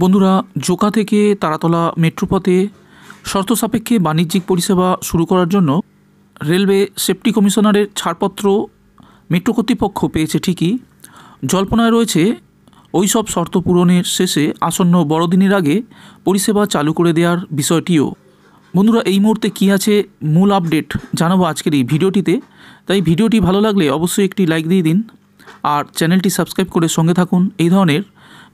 বন্ধুরা, জোকা থেকে তারাতলা মেট্রোপথে শর্ত সাপেক্ষে বাণিজ্যিক পরিষেবা শুরু করার জন্য রেলওয়ে সেফটি কমিশনারের ছাড়পত্র মেট্রো কর্তৃপক্ষ পেয়েছে ঠিকই। জল্পনায় রয়েছে ওই সব শর্ত পূরণের শেষে আসন্ন বড়দিনের আগে পরিষেবা চালু করে দেওয়ার বিষয়টিও। বন্ধুরা, এই মুহূর্তে কী আছে মূল আপডেট জানাবো আজকের এই ভিডিওটিতে। তাই ভিডিওটি ভালো লাগলে অবশ্যই একটি লাইক দিয়ে দিন আর চ্যানেলটি সাবস্ক্রাইব করে সঙ্গে থাকুন এই ধরনের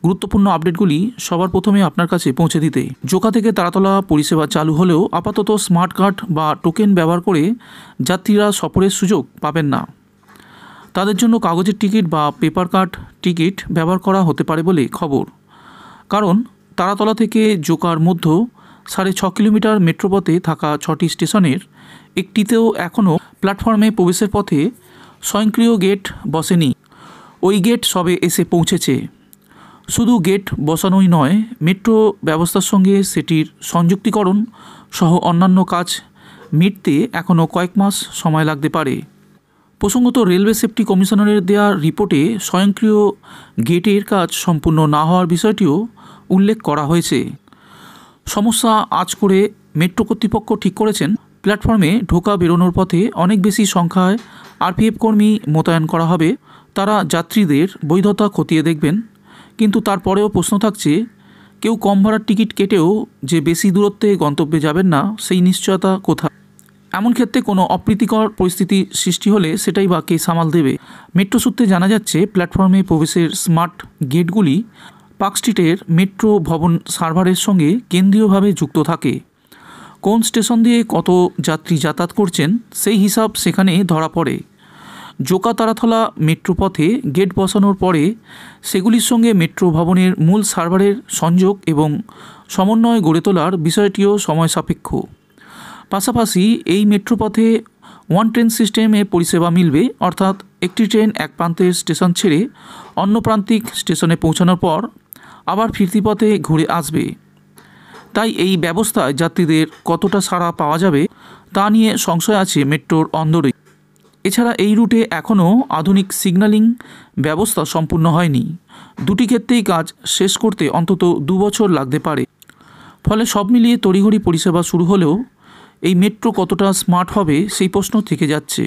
গুরুত্বপূর্ণ আপডেটগুলি সবার প্রথমে আপনার কাছে পৌঁছে দিতে। জোকা থেকে তারাতলা পরিষেবা চালু হলেও আপাতত স্মার্ট কার্ড বা টোকেন ব্যবহার করে যাত্রীরা সফরের সুযোগ পাবেন না। তাদের জন্য কাগজের টিকিট বা পেপার কার্ড টিকিট ব্যবহার করা হতে পারে বলে খবর। কারণ তারাতলা থেকে জোকার মধ্যে 6.5 কিলোমিটার মেট্রোপথে থাকা 6টি স্টেশনের একটিতেও এখনও প্ল্যাটফর্মে প্রবেশের পথে স্বয়ংক্রিয় গেট বসেনি। ওই গেট সবে এসে পৌঁছেছে। শুধু গেট বসানোই নয়, মেট্রো ব্যবস্থার সঙ্গে সেটির সংযুক্তিকরণ সহ অন্যান্য কাজ মিটতে এখনও কয়েক মাস সময় লাগতে পারে। প্রসঙ্গত, রেলওয়ে সেফটি কমিশনারের দেওয়া রিপোর্টে স্বয়ংক্রিয় গেটের কাজ সম্পূর্ণ না হওয়ার বিষয়টিও উল্লেখ করা হয়েছে। সমস্যা আঁচ করে মেট্রো কর্তৃপক্ষ ঠিক করেছেন প্ল্যাটফর্মে ঢোকা বেরোনোর পথে অনেক বেশি সংখ্যায় আরপিএফ কর্মী মোতায়েন করা হবে। তারা যাত্রীদের বৈধতা খতিয়ে দেখবেন। কিন্তু তারপরেও প্রশ্ন থাকছে, কেউ কম ভাড়ার টিকিট কেটেও যে বেশি দূরত্বে গন্তব্যে যাবেন না, সেই নিশ্চয়তা কোথায়? এমন ক্ষেত্রে কোনো অপ্রীতিকর পরিস্থিতি সৃষ্টি হলে সেটাই বা কে সামাল দেবে? মেট্রো সূত্রে জানা যাচ্ছে, প্ল্যাটফর্মে প্রবেশের স্মার্ট গেটগুলি পার্ক স্ট্রিটের মেট্রো ভবন সার্ভারের সঙ্গে কেন্দ্রীয়ভাবে যুক্ত থাকে। কোন স্টেশন দিয়ে কত যাত্রী যাতায়াত করছেন সেই হিসাব সেখানে ধরা পড়ে। জোকা তারাতলা মেট্রোপথে গেট বসানোর পরে সেগুলির সঙ্গে মেট্রো ভবনের মূল সার্ভারের সংযোগ এবং সমন্বয় গড়ে তোলার বিষয়টিও সময় সাপেক্ষ। পাশাপাশি এই মেট্রোপথে ওয়ান ট্রেন সিস্টেমে পরিষেবা মিলবে, অর্থাৎ একটি ট্রেন এক প্রান্তের স্টেশন ছেড়ে অন্য প্রান্তিক স্টেশনে পৌঁছানোর পর আবার ফিরতি পথে ঘুরে আসবে। তাই এই ব্যবস্থায় যাত্রীদের কতটা সাড়া পাওয়া যাবে তা নিয়ে সংশয় আছে মেট্রোর অন্দরে। এছাড়া এই রুটে এখনও আধুনিক সিগন্যালিং ব্যবস্থা সম্পূর্ণ হয়নি। দুটি ক্ষেত্রেই কাজ শেষ করতে অন্তত 2 বছর লাগতে পারে। ফলে সব মিলিয়ে তড়িঘড়ি পরিষেবা শুরু হলেও এই মেট্রো কতটা স্মার্ট হবে সেই প্রশ্ন থেকে যাচ্ছে।